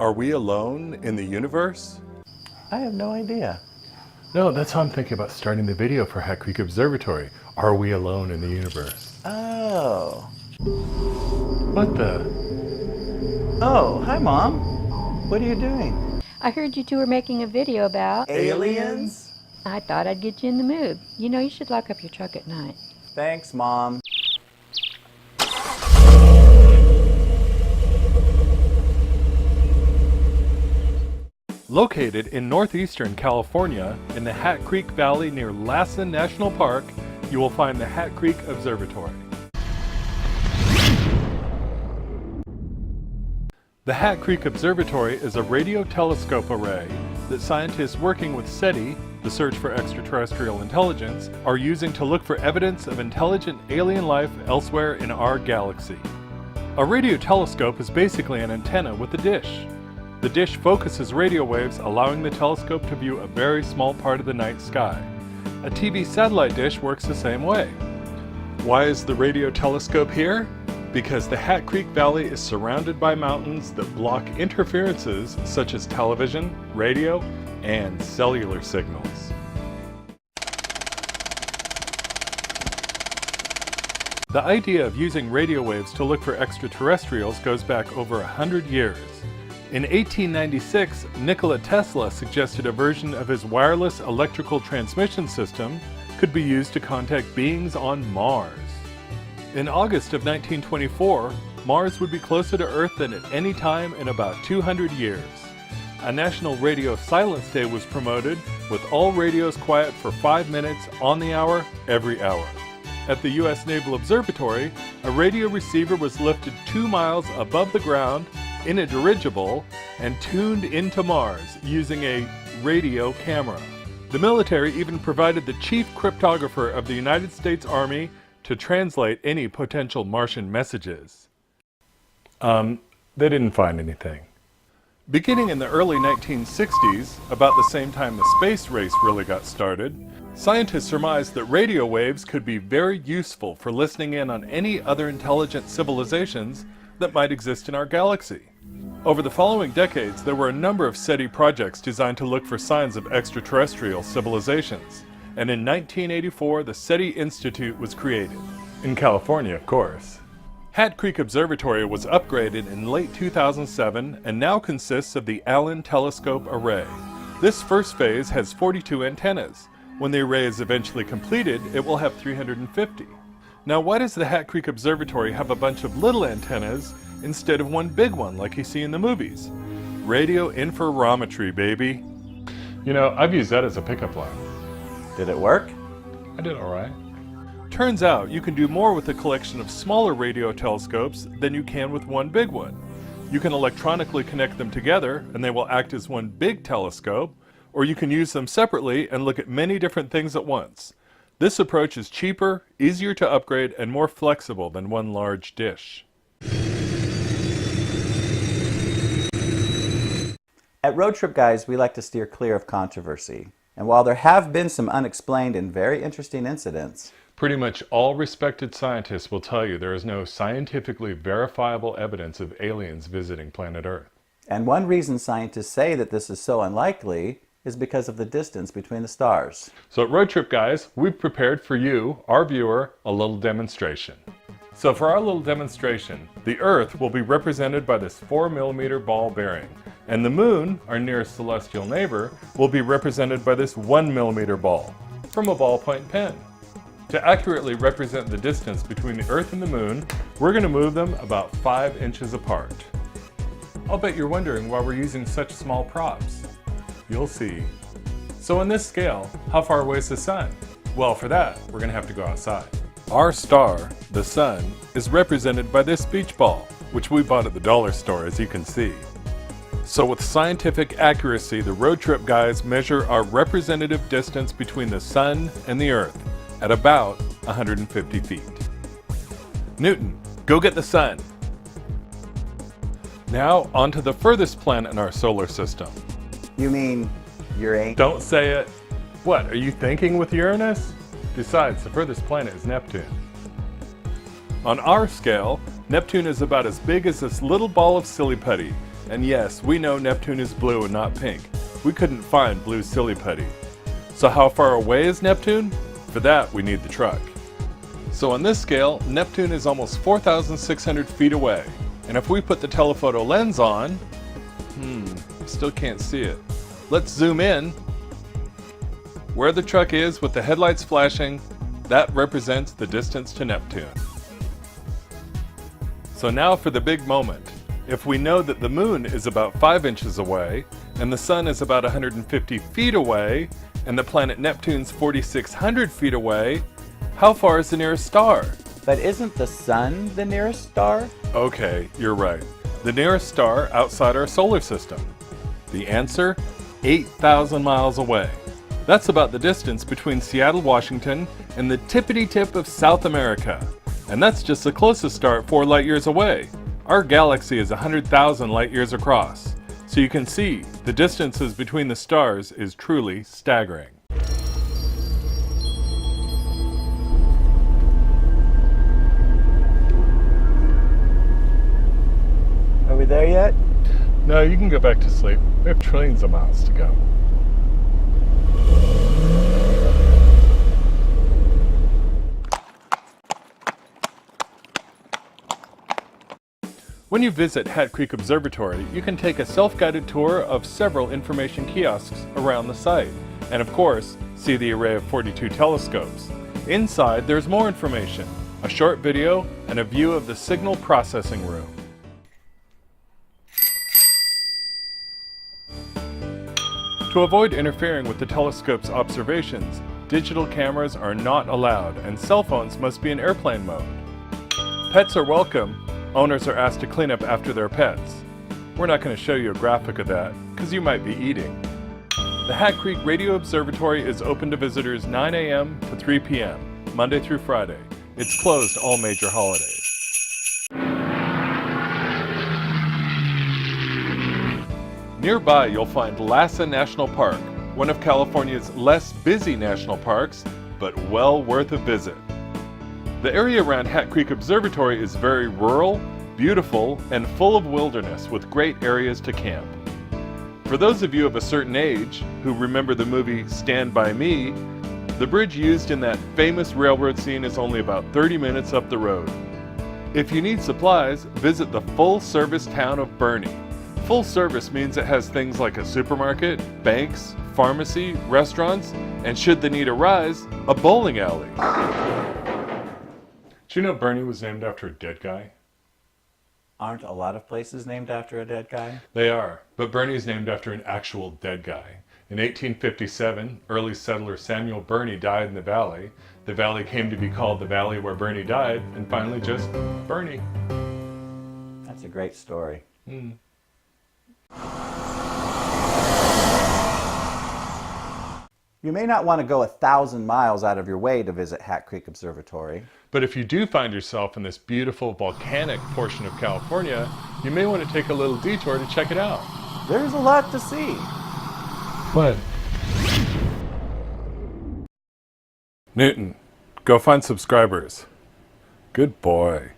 Are we alone in the universe? I have no idea. No, that's how I'm thinking about starting the video for Hat Creek Observatory. Are we alone in the universe? Oh. What the? Oh, hi Mom. What are you doing? I heard you two were making a video about Aliens? I thought I'd get you in the mood. You know, you should lock up your truck at night. Thanks, Mom. Located in northeastern California, in the Hat Creek Valley near Lassen National Park, you will find the Hat Creek Observatory. The Hat Creek Observatory is a radio telescope array that scientists working with SETI, the Search for Extraterrestrial Intelligence, are using to look for evidence of intelligent alien life elsewhere in our galaxy. A radio telescope is basically an antenna with a dish. The dish focuses radio waves, allowing the telescope to view a very small part of the night sky. A TV satellite dish works the same way. Why is the radio telescope here? Because the Hat Creek Valley is surrounded by mountains that block interferences such as television, radio, and cellular signals. The idea of using radio waves to look for extraterrestrials goes back over 100 years. In 1896, Nikola Tesla suggested a version of his wireless electrical transmission system could be used to contact beings on Mars. In August of 1924, Mars would be closer to Earth than at any time in about 200 years. A National Radio Silence Day was promoted, with all radios quiet for 5 minutes on the hour, every hour. At the U.S. Naval Observatory, a radio receiver was lifted 2 miles above the ground in a dirigible and tuned into Mars using a radio camera. The military even provided the chief cryptographer of the United States Army to translate any potential Martian messages. They didn't find anything. Beginning in the early 1960s, about the same time the space race really got started, scientists surmised that radio waves could be very useful for listening in on any other intelligent civilizations that might exist in our galaxy. Over the following decades, there were a number of SETI projects designed to look for signs of extraterrestrial civilizations. And in 1984, the SETI Institute was created. In California, of course. Hat Creek Observatory was upgraded in late 2007 and now consists of the Allen Telescope Array. This first phase has 42 antennas. When the array is eventually completed, it will have 350. Now, why does the Hat Creek Observatory have a bunch of little antennas instead of one big one like you see in the movies? Radio interferometry, baby. You know, I've used that as a pickup line. Did it work? I did all right. Turns out you can do more with a collection of smaller radio telescopes than you can with one big one. You can electronically connect them together and they will act as one big telescope, or you can use them separately and look at many different things at once. This approach is cheaper, easier to upgrade, and more flexible than one large dish. At Road Trip Guys, we like to steer clear of controversy. And while there have been some unexplained and very interesting incidents, pretty much all respected scientists will tell you there is no scientifically verifiable evidence of aliens visiting planet Earth. And one reason scientists say that this is so unlikely is because of the distance between the stars. So at Road Trip Guys, we've prepared for you, our viewer, a little demonstration. So for our little demonstration, the Earth will be represented by this 4mm ball bearing, and the Moon, our nearest celestial neighbor, will be represented by this 1mm ball from a ballpoint pen. To accurately represent the distance between the Earth and the Moon, we're going to move them about 5 inches apart. I'll bet you're wondering why we're using such small props. You'll see. So on this scale, how far away is the Sun? Well, for that, we're going to have to go outside. Our star, the Sun, is represented by this beach ball, which we bought at the dollar store, as you can see. So with scientific accuracy, the Road Trip Guys measure our representative distance between the Sun and the Earth at about 150 feet. Newton, go get the Sun. Now, on to the furthest planet in our solar system. You mean Uranus? Don't say it. What, are you thinking with Uranus? Besides, the furthest planet is Neptune. On our scale, Neptune is about as big as this little ball of silly putty, And yes, we know Neptune is blue and not pink. We couldn't find blue silly putty. So how far away is Neptune? For that, we need the truck. So on this scale, Neptune is almost 4,600 feet away. And if we put the telephoto lens on, still can't see it. Let's zoom in. Where the truck is with the headlights flashing, that represents the distance to Neptune. So now for the big moment. If we know that the moon is about 5 inches away, and the sun is about 150 feet away, and the planet Neptune's 4,600 feet away, how far is the nearest star? But isn't the sun the nearest star? Okay, you're right. The nearest star outside our solar system. The answer? 8,000 miles away. That's about the distance between Seattle, Washington, and the tippity-tip of South America. And that's just the closest star at 4 light years away. Our galaxy is 100,000 light years across. So you can see, the distances between the stars is truly staggering. Are we there yet? No, you can go back to sleep. We have trillions of miles to go. When you visit Hat Creek Observatory, you can take a self-guided tour of several information kiosks around the site, and of course, see the array of 42 telescopes. Inside, there's more information, a short video, and a view of the signal processing room. To avoid interfering with the telescope's observations, digital cameras are not allowed, and cell phones must be in airplane mode. Pets are welcome. Owners are asked to clean up after their pets. We're not going to show you a graphic of that, because you might be eating. The Hat Creek Radio Observatory is open to visitors 9 a.m. to 3 p.m., Monday through Friday. It's closed all major holidays. Nearby, you'll find Lhasa National Park, one of California's less busy national parks, but well worth a visit. The area around Hat Creek Observatory is very rural, beautiful, and full of wilderness with great areas to camp. For those of you of a certain age who remember the movie Stand By Me, the bridge used in that famous railroad scene is only about 30 minutes up the road. If you need supplies, visit the full-service town of Burney. Full service means it has things like a supermarket, banks, pharmacy, restaurants, and should the need arise, a bowling alley. Do you know Burney was named after a dead guy? Aren't a lot of places named after a dead guy? They are, but Burney is named after an actual dead guy. In 1857, early settler Samuel Burney died in the valley. The valley came to be called the valley where Burney died, and finally just Burney. That's a great story. You may not want to go 1,000 miles out of your way to visit Hat Creek Observatory. But if you do find yourself in this beautiful volcanic portion of California, you may want to take a little detour to check it out. There's a lot to see. What? Newton, go find subscribers. Good boy.